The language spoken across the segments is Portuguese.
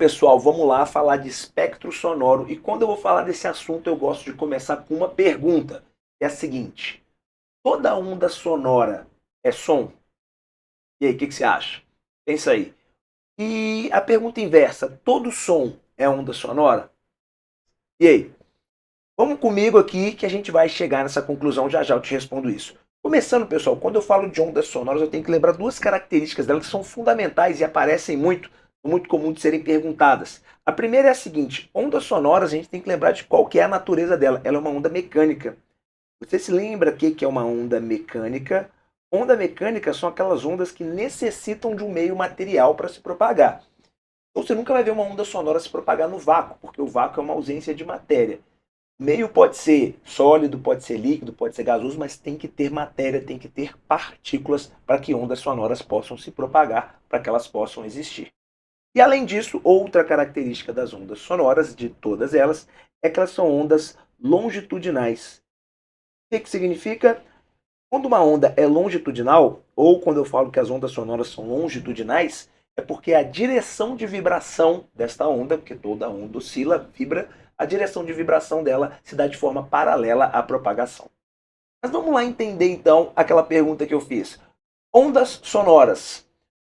pessoal, vamos lá falar de espectro sonoro. E quando eu vou falar desse assunto, eu gosto de começar com uma pergunta. É a seguinte: toda onda sonora é som? E aí, o que você acha? Pensa aí. E a pergunta inversa: todo som é onda sonora? E aí? Vamos comigo aqui que a gente vai chegar nessa conclusão. Já já eu te respondo isso. Começando, pessoal, quando eu falo de ondas sonoras, eu tenho que lembrar duas características delas que são fundamentais e aparecem muito comum de serem perguntadas. A primeira é a seguinte: ondas sonoras, a gente tem que lembrar de qual que é a natureza dela. Ela é uma onda mecânica. Você se lembra o que é uma onda mecânica? Onda mecânica são aquelas ondas que necessitam de um meio material para se propagar. Então você nunca vai ver uma onda sonora se propagar no vácuo, porque o vácuo é uma ausência de matéria. O meio pode ser sólido, pode ser líquido, pode ser gasoso, mas tem que ter matéria, tem que ter partículas para que ondas sonoras possam se propagar, para que elas possam existir. E além disso, outra característica das ondas sonoras, de todas elas, é que elas são ondas longitudinais. O que significa? Quando uma onda é longitudinal, ou quando eu falo que as ondas sonoras são longitudinais, é porque a direção de vibração desta onda, porque toda onda oscila, vibra, a direção de vibração dela se dá de forma paralela à propagação. Mas vamos lá entender então aquela pergunta que eu fiz. Ondas sonoras.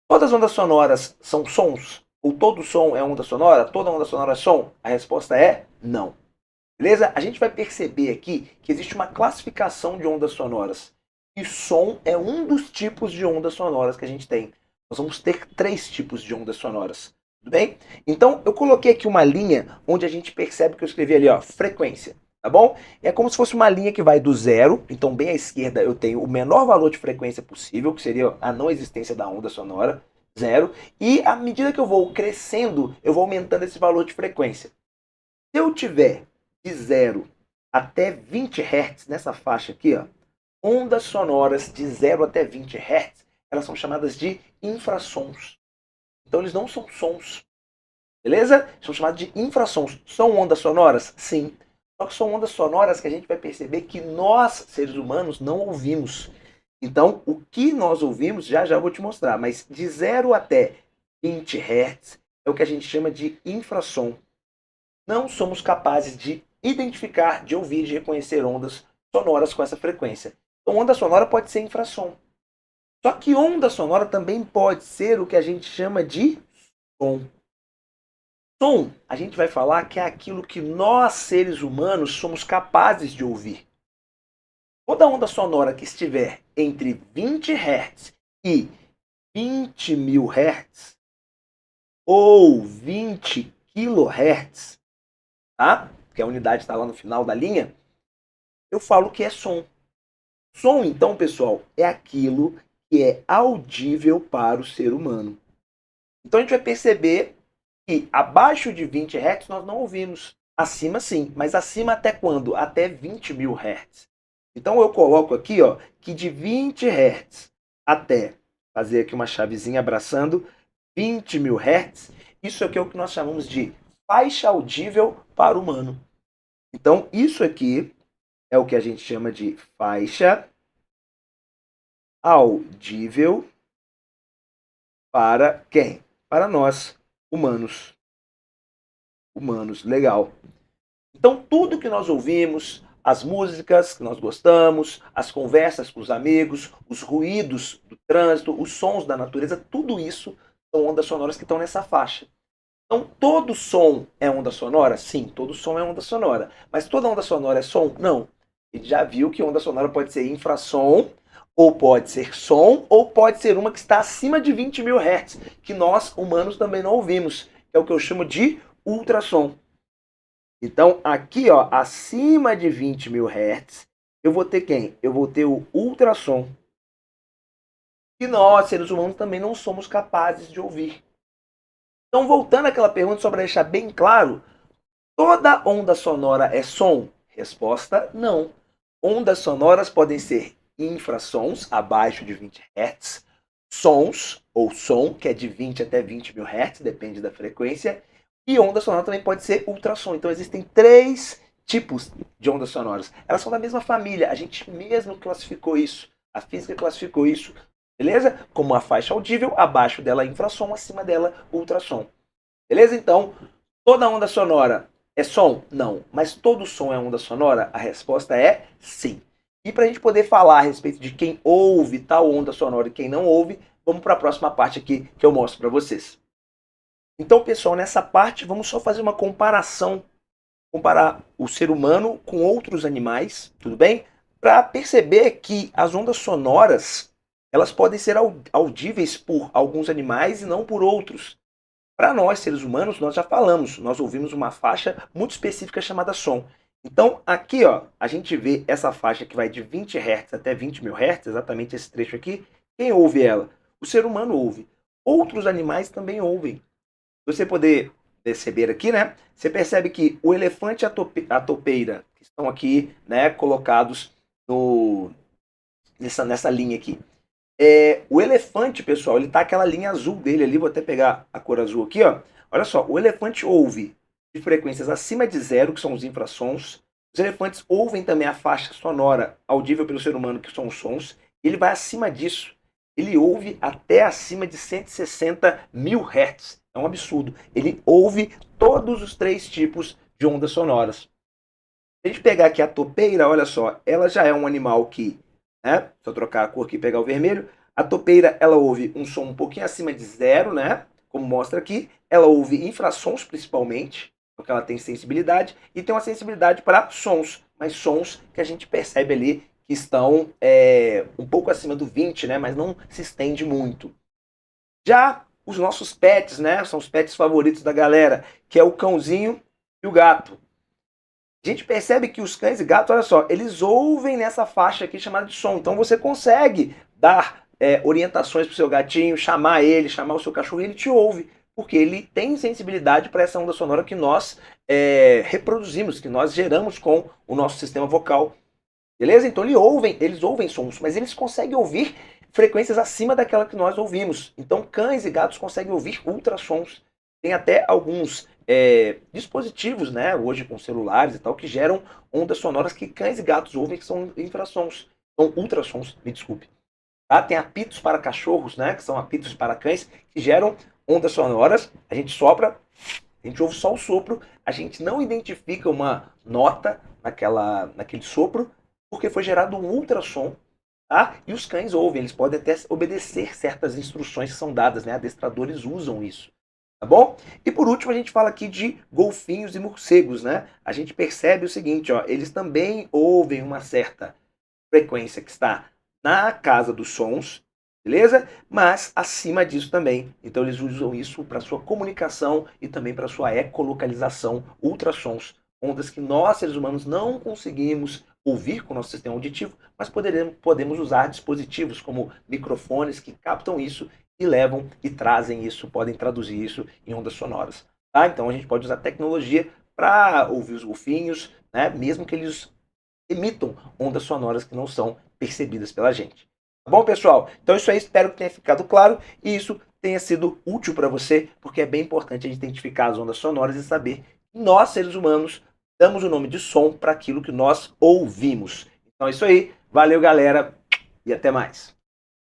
Todas as ondas sonoras são sons? Ou todo som é onda sonora? Toda onda sonora é som? A resposta é não. Beleza? A gente vai perceber aqui que existe uma classificação de ondas sonoras. E som é um dos tipos de ondas sonoras que a gente tem. Nós vamos ter três tipos de ondas sonoras. Tudo bem? Então, eu coloquei aqui uma linha onde a gente percebe que eu escrevi ali, ó, frequência. Tá bom? É como se fosse uma linha que vai do zero. Então, bem à esquerda, eu tenho o menor valor de frequência possível, que seria a não existência da onda sonora, zero. E à medida que eu vou crescendo, eu vou aumentando esse valor de frequência. Se eu tiver de 0 até 20 Hz, nessa faixa aqui, ó, ondas sonoras de 0 até 20 Hz, elas são chamadas de infrassons. Então eles não são sons, beleza? São chamados de infrassons. São ondas sonoras? Sim. Só que são ondas sonoras que a gente vai perceber que nós, seres humanos, não ouvimos. Então, o que nós ouvimos, já já eu vou te mostrar, mas de 0 até 20 Hz é o que a gente chama de infrassom. Não somos capazes de identificar, de ouvir, de reconhecer ondas sonoras com essa frequência. Então, onda sonora pode ser infrassom. Só que onda sonora também pode ser o que a gente chama de som. Som, a gente vai falar que é aquilo que nós, seres humanos, somos capazes de ouvir. Toda onda sonora que estiver entre 20 Hz e 20 mil Hz ou 20 kHz, tá? Que a unidade está lá no final da linha, eu falo que é som. Som, então, pessoal, é aquilo que é audível para o ser humano. Então a gente vai perceber que abaixo de 20 Hz nós não ouvimos. Acima sim, mas acima até quando? Até 20 mil Hz. Então eu coloco aqui, ó, que de 20 Hz até, fazer aqui uma chavezinha abraçando, 20 mil Hz, isso aqui é o que nós chamamos de faixa audível para o humano. Então isso aqui é o que a gente chama de faixa audível para quem? Para nós, humanos. Humanos, legal. Então, tudo que nós ouvimos, as músicas que nós gostamos, as conversas com os amigos, os ruídos do trânsito, os sons da natureza, tudo isso são ondas sonoras que estão nessa faixa. Então, todo som é onda sonora? Sim, todo som é onda sonora. Mas toda onda sonora é som? Não. A gente já viu que onda sonora pode ser infrassom, ou pode ser som, ou pode ser uma que está acima de 20 mil Hz, que nós, humanos, também não ouvimos. É o que eu chamo de ultrassom. Então, aqui, ó, acima de 20 mil Hz, eu vou ter quem? Eu vou ter o ultrassom. E nós, seres humanos, também não somos capazes de ouvir. Então, voltando àquela pergunta, só para deixar bem claro, toda onda sonora é som? Resposta: não. Ondas sonoras podem ser infrassons, abaixo de 20 Hz, sons, ou som, que é de 20 até 20 mil Hz, depende da frequência, e onda sonora também pode ser ultrassom. Então existem três tipos de ondas sonoras. Elas são da mesma família, a gente mesmo classificou isso, a física classificou isso, beleza? Como a faixa audível, abaixo dela infrassom, acima dela ultrassom. Beleza? Então, toda onda sonora é som? Não. Mas todo som é onda sonora? A resposta é sim. E para a gente poder falar a respeito de quem ouve tal onda sonora e quem não ouve, vamos para a próxima parte aqui que eu mostro para vocês. Então, pessoal, nessa parte vamos só fazer uma comparação, comparar o ser humano com outros animais, tudo bem? Para perceber que as ondas sonoras, elas podem ser audíveis por alguns animais e não por outros. Para nós, seres humanos, nós já falamos, nós ouvimos uma faixa muito específica chamada som. Então, aqui, ó, a gente vê essa faixa que vai de 20 Hz até 20 mil Hz, exatamente esse trecho aqui. Quem ouve ela? O ser humano ouve. Outros animais também ouvem. Você poder perceber aqui, né? Você percebe que o elefante e a topeira, que estão aqui, né, colocados nessa linha aqui. O elefante, pessoal, ele tá aquela linha azul dele ali, vou até pegar a cor azul aqui, ó. Olha só, o elefante ouve de frequências acima de zero, que são os infrassons. Os elefantes ouvem também a faixa sonora audível pelo ser humano, que são os sons. Ele vai acima disso. Ele ouve até acima de 160 mil hertz. É um absurdo. Ele ouve todos os três tipos de ondas sonoras. Se a gente pegar aqui a topeira, olha só, ela já é um animal que, né? Se eu trocar a cor aqui e pegar o vermelho, a topeira ela ouve um som um pouquinho acima de zero, né? Como mostra aqui, ela ouve infrassons principalmente, porque ela tem sensibilidade, e tem uma sensibilidade para sons, mas sons que a gente percebe ali que estão um pouco acima do 20, né? Mas não se estende muito. Já os nossos pets, né? São os pets favoritos da galera, que é o cãozinho e o gato. A gente percebe que os cães e gatos, olha só, eles ouvem nessa faixa aqui chamada de som. Então você consegue dar orientações para o seu gatinho, chamar ele, chamar o seu cachorro, e ele te ouve, porque ele tem sensibilidade para essa onda sonora que nós reproduzimos, que nós geramos com o nosso sistema vocal. Beleza? Então eles ouvem sons, mas eles conseguem ouvir frequências acima daquela que nós ouvimos. Então cães e gatos conseguem ouvir ultrassons. Tem até alguns dispositivos, né, hoje com celulares e tal, que geram ondas sonoras que cães e gatos ouvem, que são infrassons. São ultrassons, me desculpe. Tá? Tem apitos para cachorros, né, que são apitos para cães, que geram ondas sonoras. A gente sopra, a gente ouve só o sopro, a gente não identifica uma nota naquele sopro, porque foi gerado um ultrassom, tá? E os cães ouvem, eles podem até obedecer certas instruções que são dadas, né? Adestradores usam isso, tá bom? E por último a gente fala aqui de golfinhos e morcegos, né? A gente percebe o seguinte, ó, eles também ouvem uma certa frequência que está na casa dos sons, beleza? Mas acima disso também. Então eles usam isso para sua comunicação e também para sua ecolocalização, ultrassons, ondas que nós seres humanos não conseguimos ouvir com o nosso sistema auditivo, mas podemos usar dispositivos como microfones que captam isso e levam e trazem isso, podem traduzir isso em ondas sonoras. Tá? Então a gente pode usar tecnologia para ouvir os golfinhos, né? Mesmo que eles emitam ondas sonoras que não são percebidas pela gente. Tá bom, pessoal? Então isso aí, espero que tenha ficado claro e isso tenha sido útil para você, porque é bem importante a gente identificar as ondas sonoras e saber que nós, seres humanos, damos o nome de som para aquilo que nós ouvimos. Então é isso aí. Valeu, galera, e até mais.